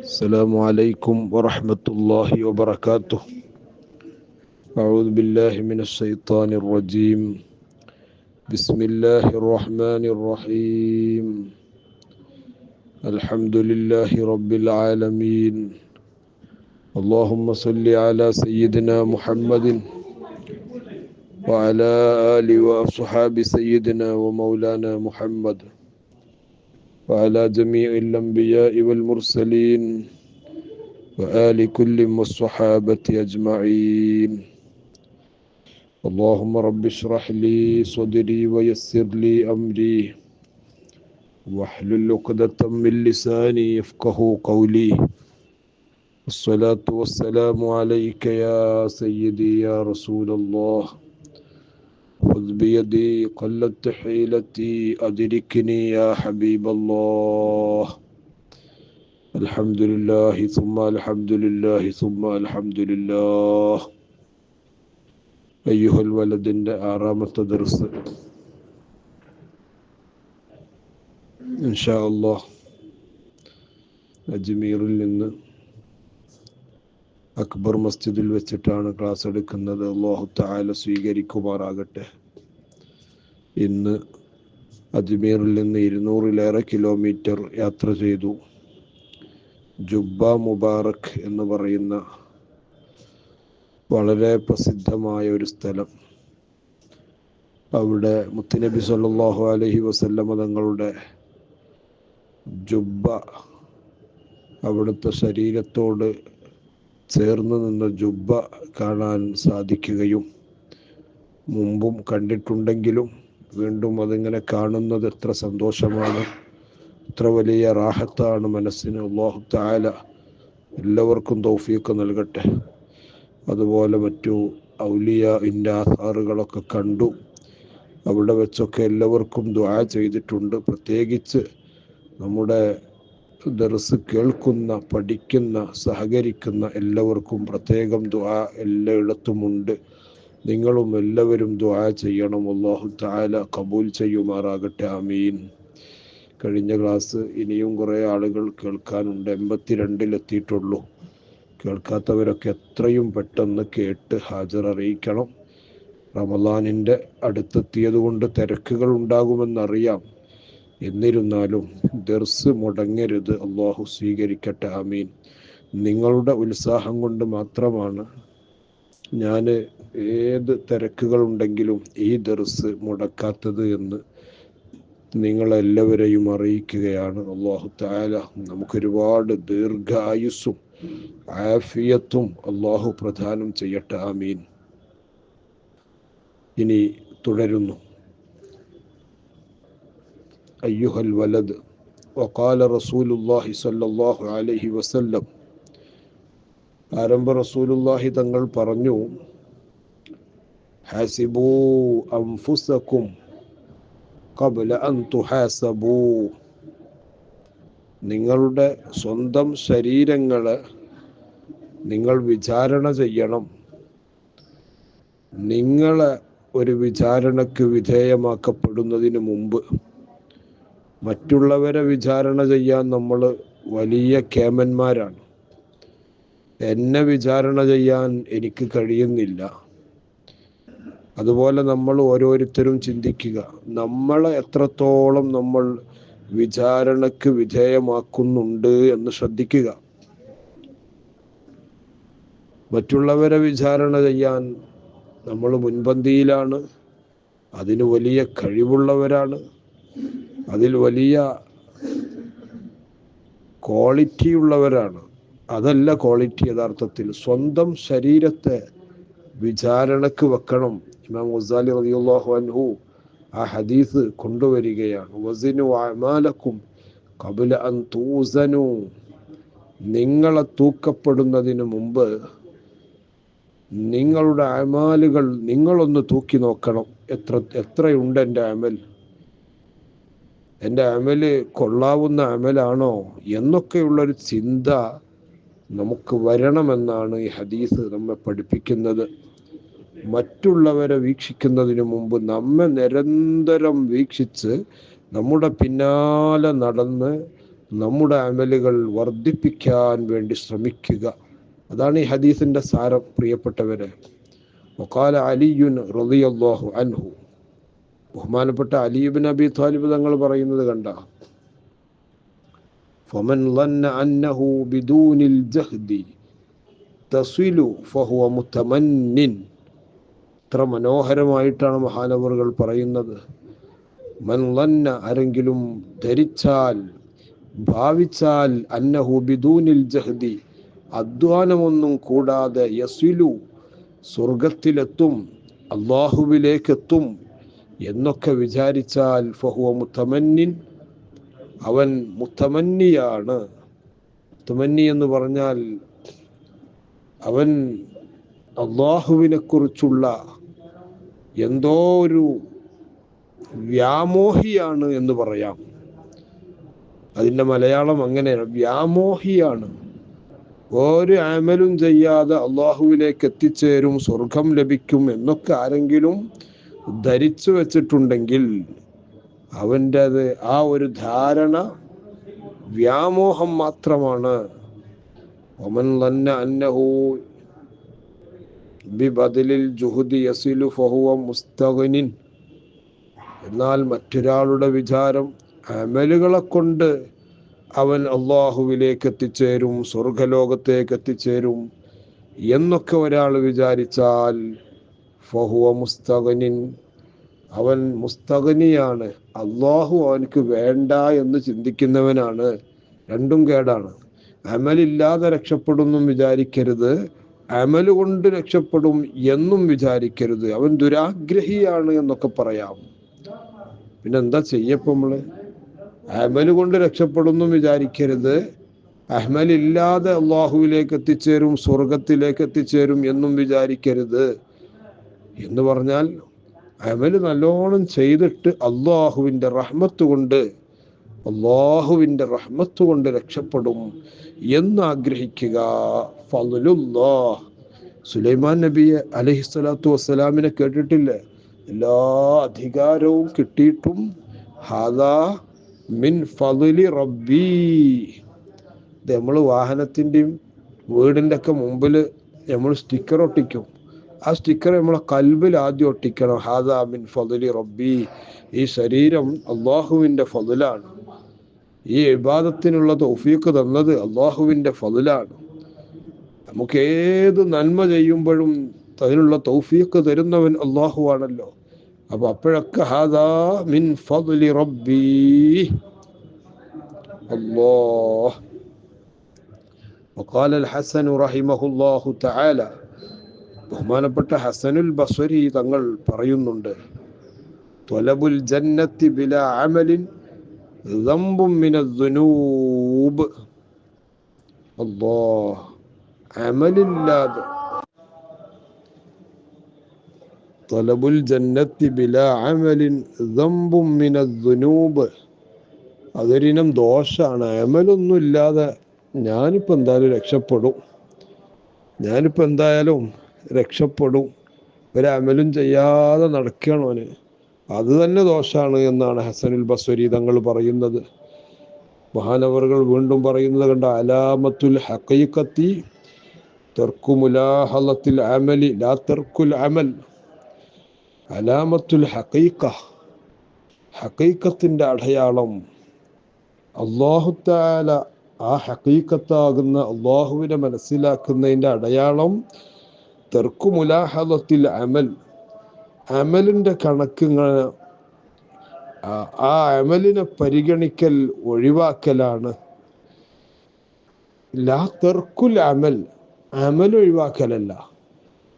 السلام عليكم ورحمة الله وبركاته. أعوذ بالله من الشيطان الرجيم. بسم الله الرحمن الرحيم. الحمد لله رب العالمين. اللهم صل على سيدنا محمد وعلى آله وأصحاب سيدنا ومولانا محمد وعلى جميع الأنبياء والمرسلين وآل كل والصحابة أجمعين. اللهم رب اشرح لي صدري ويسر لي أمري واحلل عقدة من لساني يفقه قولي. الصلاة والسلام عليك يا سيدي يا رسول الله. خذ بيدي قلت حيلتي أدركني يا حبيب الله. الحمد لله ثم الحمد لله ثم الحمد لله. أيها الولد آرامة درس إن شاء الله അജ്മീറിൽ നിന്ന് അക്ബർ മസ്ജിദിൽ വെച്ചിട്ടാണ് ക്ലാസ് എടുക്കുന്നത്. അല്ലാഹു തആല സ്വീകരിക്കുമാറാകട്ടെ. ഇന്ന് അജ്മീറിൽ നിന്ന് 200-ലേറെ കിലോമീറ്റർ യാത്ര ചെയ്തു. ജുബ്ബ മുബാറക് എന്ന് പറയുന്ന വളരെ പ്രസിദ്ധമായ ഒരു സ്ഥലം. അവിടെ മുത്തുനബി സല്ലല്ലാഹു അലൈഹി വസല്ലമ തങ്ങളുടെ ജുബ്ബ, അവിടുത്തെ ശരീരത്തോട് ചേർന്ന് നിന്ന ജുബ്ബ കാണാൻ സാധിക്കുകയും, മുമ്പും കണ്ടിട്ടുണ്ടെങ്കിലും വീണ്ടും അതിങ്ങനെ കാണുന്നത് എത്ര സന്തോഷമാണ്, എത്ര വലിയ റാഹത്താണ് മനസ്സിന്. അല്ലാഹു തആല എല്ലാവർക്കും തൗഫീഖ് നൽകട്ടെ. അതുപോലെ മറ്റു ഔലിയാഇൻ്റെ ആസാറുകളൊക്കെ കണ്ടു. അവിടെ വെച്ചൊക്കെ എല്ലാവർക്കും ദുആ ചെയ്തിട്ടുണ്ട്. പ്രത്യേകിച്ച് നമ്മുടെ ദർസ് കേൾക്കുന്ന, പഠിക്കുന്ന, സഹകരിക്കുന്ന എല്ലാവർക്കും പ്രത്യേകം ദുആ എല്ലായിടത്തുമുണ്ട്. നിങ്ങളും എല്ലാവരും ദുആ ചെയ്യണം. അല്ലാഹു തആല കബൂൽ ചെയ്യുമാറാകട്ടെ. ആമീൻ. കഴിഞ്ഞ ക്ലാസ് ഇനിയും കുറേ ആളുകൾ കേൾക്കാനുണ്ട്. 82-ലെത്തിയിട്ടുള്ളൂ. കേൾക്കാത്തവരൊക്കെ എത്രയും പെട്ടെന്ന് കേട്ട് ഹാജർ അറിയിക്കണം. റമളാനിൻ്റെ അടുത്തെത്തിയത് കൊണ്ട് തിരക്കുകൾ ഉണ്ടാകുമെന്നറിയാം. എന്നിരുന്നാലും ദർസ് മുടങ്ങരുത്. അല്ലാഹു സ്വീകരിക്കട്ടെ. ആമീൻ. നിങ്ങളുടെ ഉത്സാഹം കൊണ്ട് മാത്രമാണ് ഞാൻ ഏത് തിരക്കുകളുണ്ടെങ്കിലും ഈ ദർസ് മുടക്കാത്തത് എന്ന് നിങ്ങളെല്ലാവരെയും അറിയിക്കുകയാണ്. അല്ലാഹു തആല നമുക്കൊരുപാട് ദീർഘായുസ്സും ആഫിയത്തും അല്ലാഹു പ്രദാനം ചെയ്യട്ടെ. ആമീൻ. ഇനി തുടരുന്നു. അയ്യുഹൽ വലദ് വഖാല റസൂലുള്ളാഹി സ്വല്ലല്ലാഹു അലൈഹി വസല്ലം. ആരംഭ റസൂലുള്ളാഹി തങ്ങൾ പറഞ്ഞു, ഹാസിബൂ അൻഫുസകും ഖബ്ല അൻ തുഹാസബൂ. നിങ്ങളുടെ സ്വന്തം ശരീരങ്ങളെ നിങ്ങൾ വിചാരണ ചെയ്യണം. നിങ്ങളെ ഒരു വിചാരണക്ക് വിധേയമാക്കപ്പെടുന്നതിന് മുമ്പ് മറ്റുള്ളവരെ വിചാരണ ചെയ്യാൻ നമ്മൾ വലിയ കേമന്മാരാണ്. എന്നെ വിചാരണ ചെയ്യാൻ എനിക്ക് കഴിയുന്നില്ല. അതുപോലെ നമ്മൾ ഓരോരുത്തരും ചിന്തിക്കുക, നമ്മളെ എത്രത്തോളം നമ്മൾ വിചാരണക്ക് വിധേയമാക്കുന്നുണ്ട് എന്ന് ശ്രദ്ധിക്കുക. മറ്റുള്ളവരെ വിചാരണ ചെയ്യാൻ നമ്മൾ മുൻപന്തിയിലാണ്. അതിന് വലിയ കഴിവുള്ളവരാണ്. അതിൽ വലിയ ക്വാളിറ്റി ഉള്ളവരാണ്. അതല്ല ക്വാളിറ്റി. യഥാർത്ഥത്തിൽ സ്വന്തം ശരീരത്തെ വിചാരണക്ക് വെക്കണം. ഇമാം ഗസാലി റളിയല്ലാഹു അൻഹു ആ ഹദീസ് കൊണ്ടുവരികയാണ്. വസിനു അഅമാലക്കും ഖബ്ല അൻ തൂസനു. നിങ്ങളെ തൂക്കപ്പെടുന്നതിന് മുമ്പ് നിങ്ങളുടെ അമാലുകൾ നിങ്ങളൊന്ന് തൂക്കി നോക്കണം. എത്രയുണ്ട് എൻ്റെ അമൽ? എൻ്റെ അമല് കൊള്ളാവുന്ന അമലാണോ എന്നൊക്കെയുള്ളൊരു ചിന്ത നമുക്ക് വരണമെന്നാണ് ഈ ഹദീസ് നമ്മെ പഠിപ്പിക്കുന്നത്. മറ്റുള്ളവരെ വീക്ഷിക്കുന്നതിന് മുമ്പ് നമ്മെ നിരന്തരം വീക്ഷിച്ച് നമ്മുടെ പിന്നാലെ നടന്ന് നമ്മുടെ അമലുകൾ വർദ്ധിപ്പിക്കാൻ വേണ്ടി ശ്രമിക്കുക. അതാണ് ഈ ഹദീസിന്റെ സാരം, പ്രിയപ്പെട്ടവരെ. വഖാല അലിയുൻ റളിയല്ലാഹു അൻഹു, ബഹുമാനപ്പെട്ട അലി ഇബ്നു അബി ത്വാലിബ് തങ്ങൾ പറയുന്നത് കണ്ട, ഫമൻ ളന്ന അന്നഹു ബിദൂനിൽ ജഹ്ദി തസ്വിലു ഫഹുവ മുതമന്നിൻ. എത്ര മനോഹരമായിട്ടാണ് മഹാനവറുകൾ പറയുന്നത്. മൻ ളന്ന, ആരെങ്കിലും ധരിച്ചാൽ, ഭാവിച്ചാൽ, അന്നഹു ബിദൂനിൽ ജഹ്ദി, അധ്വാനമൊന്നും കൂടാതെ, യസ്വിലു, സ്വർഗത്തിലെത്തും, അള്ളാഹുവിലേക്കെത്തും എന്നൊക്കെ വിചാരിച്ചാൽ, ഫഹുവ മുതമന്നിൻ, അവൻ മുതമന്നിയാണ്. മുതമന്നി എന്ന് പറഞ്ഞാൽ അവൻ അള്ളാഹുവിനെ കുറിച്ചുള്ള എന്തോ ഒരു വ്യാമോഹിയാണ് എന്ന് പറയാം. അതിൻ്റെ മലയാളം അങ്ങനെയാണ്, വ്യാമോഹിയാണ്. ഒരു അമലും ചെയ്യാതെ അള്ളാഹുവിലേക്ക് എത്തിച്ചേരും, സ്വർഗം ലഭിക്കും എന്നൊക്കെ ആരെങ്കിലും ധരിച്ചു വെച്ചിട്ടുണ്ടെങ്കിൽ അവൻ്റെത് ആ ഒരു ധാരണ വ്യാമോഹം മാത്രമാണ്. വമൻ ളന്ന അന്നഹു ബിബദലിൽ ജുഹുദി യസിലു ഫഹുവ മുസ്തഗ്നിൻ. എന്നാൽ മറ്റൊരാളുടെ വിചാരം അമലുകളെ കൊണ്ട് അവൻ അള്ളാഹുവിലേക്ക് എത്തിച്ചേരും, സ്വർഗലോകത്തേക്ക് എത്തിച്ചേരും എന്നൊക്കെ ഒരാൾ വിചാരിച്ചാൽ, ഫഹുവ മുസ്തഗ്നിൻ, അവൻ മുസ്തഗ്നിയാണ്. അള്ളാഹു അവനക്ക് വേണ്ട എന്ന് ചിന്തിക്കുന്നവനാണ്. രണ്ടും കേടാണ്. അമലില്ലാതെ രക്ഷപ്പെടുമെന്നും വിചാരിക്കരുത്, അമല് കൊണ്ട് രക്ഷപ്പെടും എന്നും വിചാരിക്കരുത്. അവൻ ദുരാഗ്രഹിയാണ് എന്നൊക്കെ പറയാം. പിന്നെന്താ ചെയ്യപ്പോ നമ്മള്? അമല് കൊണ്ട് രക്ഷപ്പെടുമെന്നും വിചാരിക്കരുത്, അമലില്ലാതെ അള്ളാഹുവിലേക്ക് എത്തിച്ചേരും, സ്വർഗത്തിലേക്ക് എത്തിച്ചേരും എന്നും വിചാരിക്കരുത്. എന്ന് പറഞ്ഞാൽ അമല് നല്ലോണം ചെയ്തിട്ട് അള്ളാഹുവിൻ്റെ റഹ്മത്ത് കൊണ്ട് രക്ഷപ്പെടും എന്നാഗ്രഹിക്കുക. ഫളലുല്ലാഹ്. സുലൈമാൻ നബി അലൈഹിസ്സലാത്തു വസ്സലാമിനെ കേട്ടിട്ടില്ലേ? എല്ലാ അധികാരവും കിട്ടിയിട്ടും ഹാദാ മിൻ ഫളലി റബ്ബി. ഇത് നമ്മൾ വാഹനത്തിൻ്റെയും വീടിൻ്റെ ഒക്കെ മുമ്പിൽ നമ്മൾ സ്റ്റിക്കർ ഒട്ടിക്കും. ആ സ്റ്റിക്കർ നമ്മളെ കൽബിൽ ആദ്യം ഒട്ടിക്കണം. ഹാദാ മിൻ ഫളലി റബ്ബി. ഈ ശരീരം അള്ളാഹുവിൻ്റെ ഫളലാണ്. ഈ ഇബാദത്തിനുള്ള തൗഫീഖ് തന്നത് അള്ളാഹുവിൻ്റെ ഫളലാണ്. നമുക്ക് ഏത് നന്മ ചെയ്യുമ്പോഴും അതിനുള്ള തൗഫീഖ് തരുന്നവൻ അള്ളാഹു ആണല്ലോ. അപ്പൊ അപ്പോഴൊക്കെ ഹാദാ മിൻ ഫളലി റബ്ബി അല്ലാഹ്. വഖാല അൽ ഹസൻ റഹിമഹുല്ലാഹു തആല, ബഹുമാനപ്പെട്ട ഹസനുൽ ബസ്വരി തങ്ങൾ പറയുന്നുണ്ട്, ത്വലബുൽ ജന്നത്തി ബിലാ അമലിൻ ദംബും മിനദ് ദുനൂബ്. അല്ലാഹ്, അമലില്ലാതെ ത്വലബുൽ ജന്നത്തി ബിലാ അമലിൻ ദംബും മിനദ് ദുനൂബ്. അതൊരിനം ദോഷാണ്. അമലൊന്നും ഇല്ലാതെ ഞാനിപ്പോൾ എന്തായാലും രക്ഷപ്പെടും, ഒരമലും ചെയ്യാതെ നടക്കണോന്, അത് തന്നെ ദോഷാണ് എന്നാണ് ഹസനുൽ ബസ്വരി തങ്ങൾ പറയുന്നത്. മഹാനവറുകൾ വീണ്ടും പറയുന്നത് കണ്ട, അലാമത്തുൽ ഹഖീഖത്തി തർക്കു മുലാഹളത്തിൽ അമലി ലാ തർക്കുൽ അമൽ. അലാമത്തുൽ ഹഖീഖ, ഹഖീഖത്തിന്റെ അടയാളം, അല്ലാഹു തആല ആ ഹഖീഖത്താകുന്ന അള്ളാഹുവിനെ മനസ്സിലാക്കുന്നതിൻ്റെ അടയാളം തർക്കു മുലാഹളത്തിൽ അമൽ, അമലിൻ്റെ കണക്കുകൾ, ആ അമലിനെ പരിഗണിക്കൽ, ഒഴിവാക്കലാണ്. ലാ തർക്കുൽ അമൽ, അമൽ ഒഴിവാക്കലല്ല.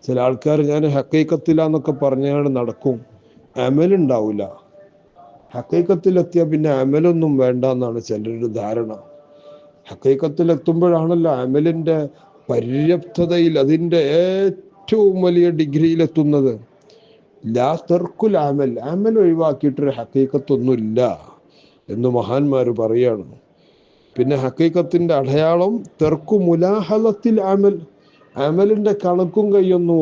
ചില ആൾക്കാർ ഞാൻ ഹഖീഖത്തിലാന്നൊക്കെ പറഞ്ഞാണ് നടക്കും, അമലുണ്ടാവില്ല. ഹഖീഖത്തിലെത്തിയാൽ പിന്നെ അമലൊന്നും വേണ്ട എന്നാണ് ചിലരുടെ ധാരണ. ഹഖീഖത്തിലെത്തുമ്പോഴാണല്ലോ അമലിൻ്റെ പര്യാപ്തതയിൽ, അതിൻ്റെ ഏറ്റവും വലിയ ഡിഗ്രിയിലെത്തുന്നത്. ലാ തർക്കുൽ അമൽ, അമൽ ഒഴിവാക്കിയിട്ടൊരു ഹഖീഖത്തൊന്നുമില്ല എന്ന് മഹാന്മാർ പറയാണ്. പിന്നെ ഹഖീഖത്തിൻ്റെ അടയാളം തർക്കു മുലാഹളത്തിൽ അമൽ, അമലിൻ്റെ കണക്കും കൈയൊന്നും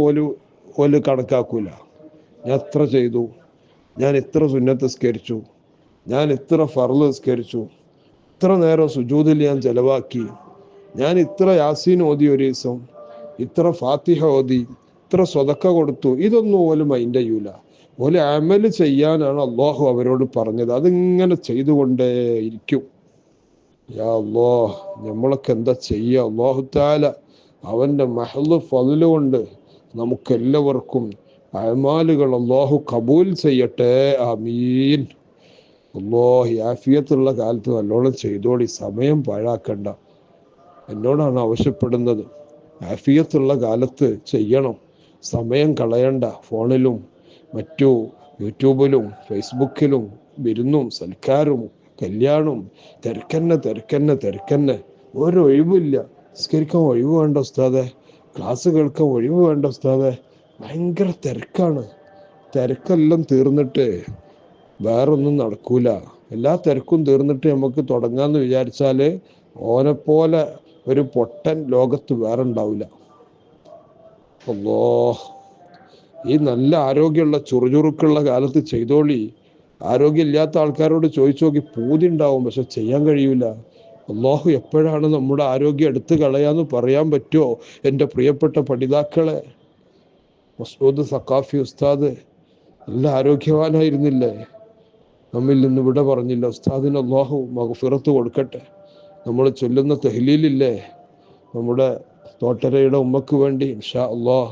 ഓല് കണക്കാക്കൂല. ഞാൻ എത്ര ചെയ്തു, ഞാൻ എത്ര സുന്നത്ത് സ്കരിച്ചു, ഞാൻ എത്ര ഫർള് സ്കരിച്ചു, ഇത്ര നേരം സുജൂദിൽ ഞാൻ ചെലവാക്കി, ഞാൻ ഇത്ര യാസീൻ ഓതി ഒരു ദിവസം, ഇത്ര ഫാത്തിഹ ഓതി, ഇത്ര സ്വതക്ക കൊടുത്തു, ഇതൊന്നും ഓല് മൈൻഡ് ചെയ്യൂല. ഓല് അമല് ചെയ്യാനാണ് അള്ളാഹു അവരോട് പറഞ്ഞത്. അതിങ്ങനെ ചെയ്തുകൊണ്ടേ ഇരിക്കും. യാ അല്ലാഹ്, നമ്മളൊക്കെ എന്താ ചെയ്യുക? അല്ലാഹു തആല അവന്റെ മഹ്ള് ഫദ്ല് കൊണ്ട് നമുക്കെല്ലാവർക്കും അമാലുകൾ അള്ളാഹു കബൂൽ ചെയ്യട്ടെ. ആമീൻ. അല്ലാഹ് ആഫിയത്തുള്ള കാലത്ത് നല്ലോണം ചെയ്തോളി, സമയം പാഴാക്കണ്ട. എന്നോടാണ് ആവശ്യപ്പെടുന്നത്. ആഫിയത്തുള്ള കാലത്ത് ചെയ്യണം, സമയം കളയണ്ട. ഫോണിലും മറ്റു യൂട്യൂബിലും ഫേസ്ബുക്കിലും വിരുന്നും സൽക്കാരും കല്യാണവും തിരക്കന്നെ. ഒരൊഴിവില്ല. നിസ്കരിക്കാൻ ഒഴിവ് വേണ്ട ഉസ്താദെ, ക്ലാസ് കേൾക്കാൻ ഒഴിവ് വേണ്ട ഉസ്താദെ. ഭയങ്കര തിരക്കാണ്. തിരക്കെല്ലാം തീർന്നിട്ട് വേറൊന്നും നടക്കൂല. എല്ലാ തിരക്കും തീർന്നിട്ട് നമുക്ക് തുടങ്ങാന്ന് വിചാരിച്ചാല് ഓനെപ്പോലെ ഒരു പൊട്ടൻ ലോകത്ത് വേറെ ഉണ്ടാവില്ല. അല്ലാഹ്, ഈ നല്ല ആരോഗ്യമുള്ള ചുറുചുറുക്കുള്ള കാലത്ത് ചെയ്തോളി. ആരോഗ്യമില്ലാത്ത ആൾക്കാരോട് ചോദിച്ചു നോക്കി, പൂതി ഉണ്ടാവും, പക്ഷെ ചെയ്യാൻ കഴിയൂല. അള്ളാഹു എപ്പോഴാണ് നമ്മുടെ ആരോഗ്യം എടുത്തു കളയാന്ന് പറയാൻ പറ്റുമോ? എൻ്റെ പ്രിയപ്പെട്ട പഠിതാക്കളെ, മസ്ഊദ് സഖാഫി ഉസ്താദ് നല്ല ആരോഗ്യവാനായിരുന്നില്ലേ? നമ്മിൽ നിന്ന് വിട പറഞ്ഞില്ല. ഉസ്താദിന് അള്ളാഹു മഗ്ഫിറത്ത് കൊടുക്കട്ടെ. നമ്മൾ ചൊല്ലുന്ന തഹ്ലീലില്ലേ, നമ്മുടെ തോട്ടരയുടെ ഉമ്മക്ക് വേണ്ടി ഇൻഷാ അള്ളാഹ്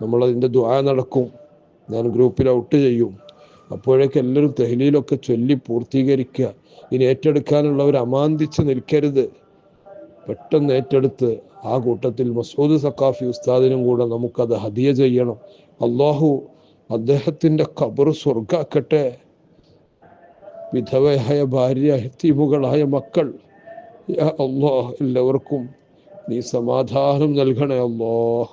നമ്മളതിൻ്റെ ദുആ നടക്കും. ഞാൻ ഗ്രൂപ്പിൽ ഔട്ട് ചെയ്യും. അപ്പോഴേക്ക് എല്ലാവരും തഹ്ലീലൊക്കെ ചൊല്ലി പൂർത്തീകരിക്കുക. ഇനി ഏറ്റെടുക്കാനുള്ളവർ അമാന്തിച്ച് നിൽക്കരുത്. പെട്ടെന്ന് ഏറ്റെടുത്ത് ആ കൂട്ടത്തിൽ മസ്ഊദ് സഖാഫി ഉസ്താദിനും കൂടെ നമുക്കത് ഹദിയ ചെയ്യണം. അള്ളാഹു അദ്ദേഹത്തിൻ്റെ ഖബർ സ്വർഗാക്കട്ടെ. വിധവയായ ഭാര്യ, യതീമുകളായ മക്കൾ, യാ അല്ലാഹ് എല്ലാവർക്കും നീ സമാധാനം നൽകണേ അല്ലാഹ്.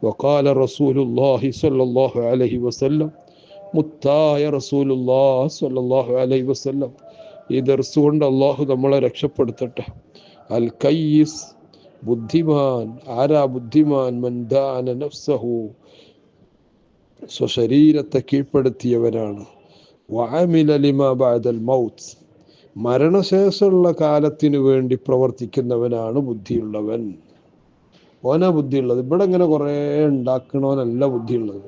വഖാല റസൂലുള്ളാഹി സ്വല്ലല്ലാഹു അലൈഹി വസല്ലം, മുത്തായ റസൂലുള്ളാഹി സ്വല്ലല്ലാഹു അലൈഹി വസല്ലം. ഈ ദർസ് കൊണ്ട് അള്ളാഹു നമ്മളെ രക്ഷപ്പെടുത്തട്ടെ. അൽ കയ്യിസ്, ബുദ്ധിമാൻ. ആരാ ബുദ്ധിമാൻ? മൻ ദാന നഫ്സഹു, സ്വശരീരത്തെ കീഴ്പ്പെടുത്തിയവനാണ്. വഅമില ലിമാ ബഅദൽ മൗത്ത്, മരണശേഷമുള്ള കാലത്തിനു വേണ്ടി പ്രവർത്തിക്കുന്നവനാണ് ബുദ്ധിയുള്ളവൻ. ഓനാ ബുദ്ധിയുള്ളത്. ഇവിടെ ഇങ്ങനെ കുറേ ഉണ്ടാക്കണോനല്ല ബുദ്ധിയുള്ളത്.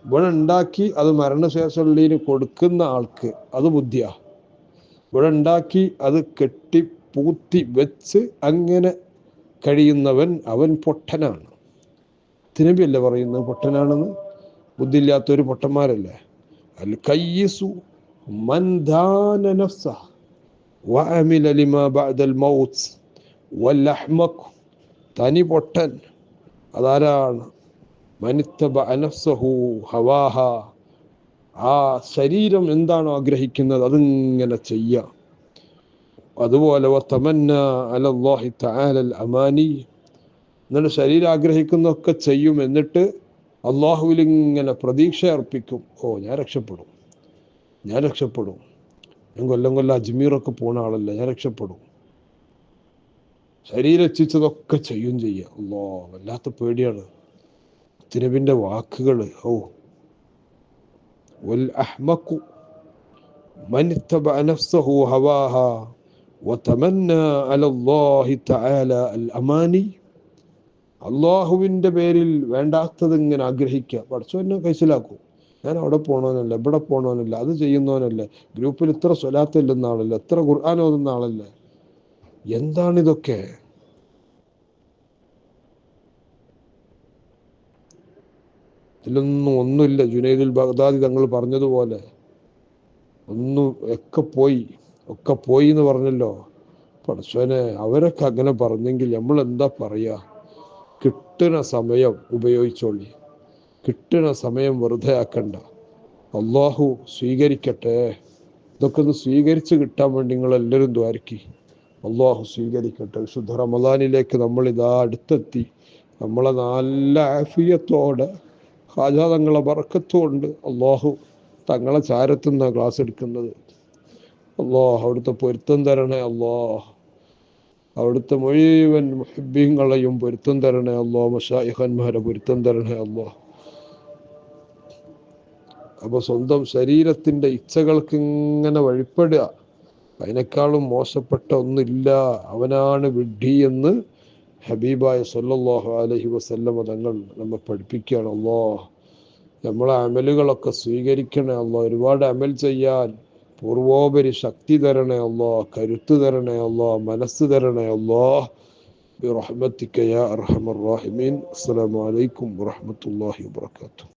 ഇവിടെ ഉണ്ടാക്കി അത് മരണശേഷമുള്ളതിന് കൊടുക്കുന്ന ആൾക്ക് അത് ബുദ്ധിയാ. ഇവിടെ ഉണ്ടാക്കി അത് കെട്ടി പൂത്തി വെച്ച് അങ്ങനെ കഴിയുന്നവൻ അവൻ പൊട്ടനാണ്. തിരുമ്പിയല്ലേ പറയുന്നത് പൊട്ടനാണെന്ന്? ബുദ്ധിയില്ലാത്തൊരു പൊട്ടന്മാരല്ലേ? അൽ കയ്യിസു മൻ ദാന നഫ്സഹു വഅമില ലിമാ ബഅദൽ മൗത്ത് വൽ അഹ്മഖ്, തനി പൊട്ടൻ അതാരാണ്? മനിത്തബഅ നഫ്സഹു ഹവാഹ, ആ ശരീരം എന്താണോ ആഗ്രഹിക്കുന്നത് അതിങ്ങനെ ചെയ്യാം. അതുപോലെ വതമന്ന അലല്ലാഹി തആല അൽ അമാനി, എന്നിട്ട് ശരീരം ആഗ്രഹിക്കുന്നതൊക്കെ ചെയ്യും. എന്നിട്ട് അള്ളാഹുവിൽ ഇങ്ങനെ പ്രതീക്ഷ അർപ്പിക്കും. ഓ, ഞാൻ രക്ഷപ്പെടും. ഞാൻ കൊല്ലം അജ്മീറൊക്കെ പോണ ആളല്ല, ഞാൻ രക്ഷപ്പെടും. ശരീരം ഇച്ഛിച്ചതൊക്കെ ചെയ്യാം. അല്ലാ, വല്ലാത്ത പേടിയാണ് തിരുവിൻ്റെ വാക്കുകൾ. ഓ, വൽ അഹ്മഖു മൻ ഇത്തബഅ നഫ്സഹു ഹവാഹ വതമന്ന അലല്ലാഹി തആല അൽ അമാനി. അള്ളാഹുവിൻ്റെ പേരിൽ വേണ്ടാത്തത് ഇങ്ങനെ ആഗ്രഹിക്കുക. പടച്ചോനെ കൈസലാക്കും. ഞാൻ അവിടെ പോകണമെന്നല്ല, ഇവിടെ പോകണമെന്നല്ല, അത് ചെയ്യുന്നവനല്ലേ, ഗ്രൂപ്പിൽ ഇത്ര സ്വലാത്ത് ഇല്ലെന്ന ആളല്ലേ, എത്ര ഖുർആൻ ഓതുന്ന ആളല്ലേ. എന്താണിതൊക്കെ? ഇതിലൊന്നും ഒന്നുമില്ല. ജുനൈദുൽ ബഗ്ദാദി തങ്ങൾ പറഞ്ഞതുപോലെ ഒന്നും ഒക്കെ പോയി എന്ന് പറഞ്ഞല്ലോ. പടച്ചോനെ, അവരൊക്കെ അങ്ങനെ പറഞ്ഞെങ്കിൽ നമ്മൾ എന്താ പറയുക? കിട്ടുന്ന സമയം ഉപയോഗിച്ചോളി. കിട്ടുന്ന സമയം വെറുതെ ആക്കണ്ട. അള്ളാഹു സ്വീകരിക്കട്ടെ. ഇതൊക്കെ ഒന്ന് സ്വീകരിച്ച് കിട്ടാൻ വേണ്ടി നിങ്ങളെല്ലാവരും ദ്വാരക്കി. അള്ളാഹു സ്വീകരിക്കട്ടെ. വിശുദ്ധ റമദാനിലേക്ക് നമ്മളിതാ അടുത്തെത്തി. നമ്മളെ നല്ല ആഫിയത്തോടെ ഖാജാ തങ്ങളെ ബർക്കത്തുകൊണ്ട് അള്ളാഹു തങ്ങളെ ചാരത്തുനിന്ന ക്ലാസ് എടുക്കുന്നത്. അള്ളാഹ് അവിടുത്തെ പൊരുത്തം തരണേ. അള്ളാഹ് അവിടുത്തെ മുഴുവൻ മുഹിബ്ബീങ്ങളെയും പൊരുത്തം തരണേ. അള്ളാഹ് മശായിഖന്മാരെ പൊരുത്തം തരണേ. അള്ളാഹ് അപ്പോൾ സ്വന്തം ശരീരത്തിൻ്റെ ഇച്ഛകൾക്ക് ഇങ്ങനെ വഴിപ്പെടുക, അതിനേക്കാളും മോശപ്പെട്ട ഒന്നില്ല, അവനാണ് വിഡ്ഢി എന്ന് ഹബീബായ സല്ലല്ലാഹു അലൈഹി വസല്ലമ തങ്ങൾ നമ്മെ പഠിപ്പിക്കുകയാണ്. അല്ലാഹ് നമ്മളെ അമലുകളൊക്കെ സ്വീകരിക്കണേ അല്ലാഹ്. ഒരുപാട് അമൽ ചെയ്യാൻ പൂർവോപരി ശക്തി തരണേ അല്ലാഹ്, കരുത്ത് തരണേ അല്ലാഹ്, മനസ്സ് തരണേ അല്ലാഹ്. ബിറഹ്മതിക യാ അർഹമർ റഹീമീൻ. അസ്സലാമു അലൈക്കും വറഹ്മത്തുള്ളാഹി വബറകാതുഹു.